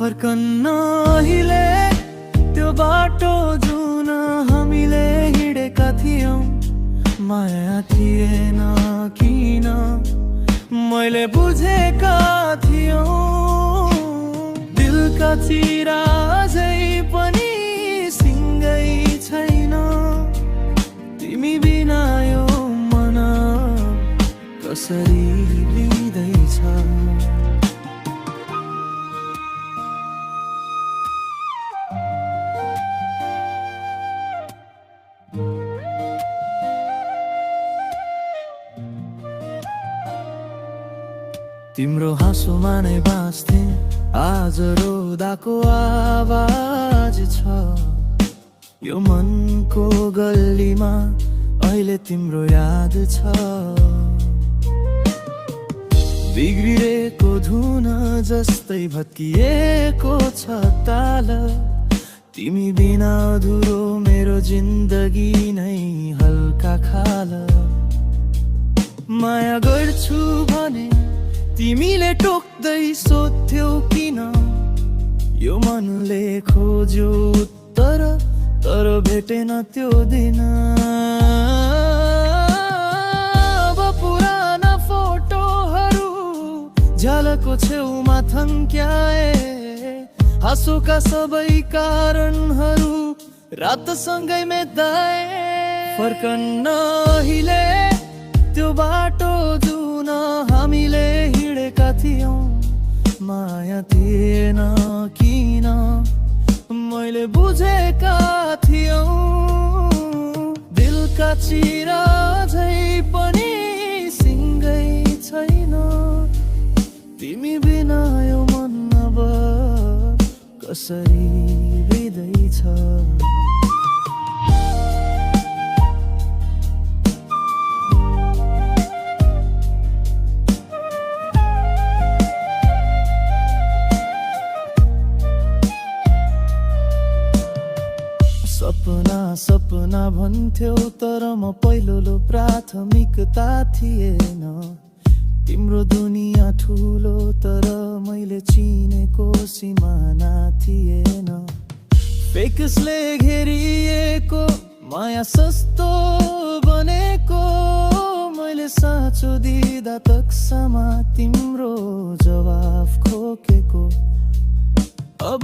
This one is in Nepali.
फर्कन्न अहिले त्यो बाटो जुन हामीले हिँडेका थियौं। माया थिएन किन मैले बुझेका थियौं। दिलका चिरा अझै पनि सिङ्गै छैन। तिमी बिना यो मन कसरी लिँदैछ। तिम्रो हाँसोमा नै बाँच्थे आज रोदाको आवाज छ। यो मनको गल्लीमा अहिले तिम्रो याद छ। बिग्रिएको धुन जस्तै भत्किएको छ ताल। तिमी बिना अधुरो मेरो जिन्दगी नै हल्का खाल। माया गर्छु भने तिमीले टोक्दै सोध्थ्यौ किन। यो मनले खोज्यो उत्तर तर भेटेन त्यो दिन। अब पुराना फोटोहरू झलको छेउमा थन्क्याए। हाँसोका सबै कारणहरू रातसँगै मेटाए। फर्कन्न अहिले त्यो बाटो जुन हामीले हिँडेका थियौं। माया थिएन किन मैले बुझेका थियौं। दिलका चिरा अझै पनि सिङ्गै छैन। तिमी बिना यो मन अब कसरी बित्दैछ। सपना भन्थ्यौ तर म पहिलो प्राथमिकता थिएन। तिम्रो दुनिया ठुलो तर मैले चिनेको सिमाना थिएन। फेकसले घेरिएको माया सस्तो बनेको। मैले साँचो दिँदा तक्समा तिम्रो जवाफ खोकेको। अब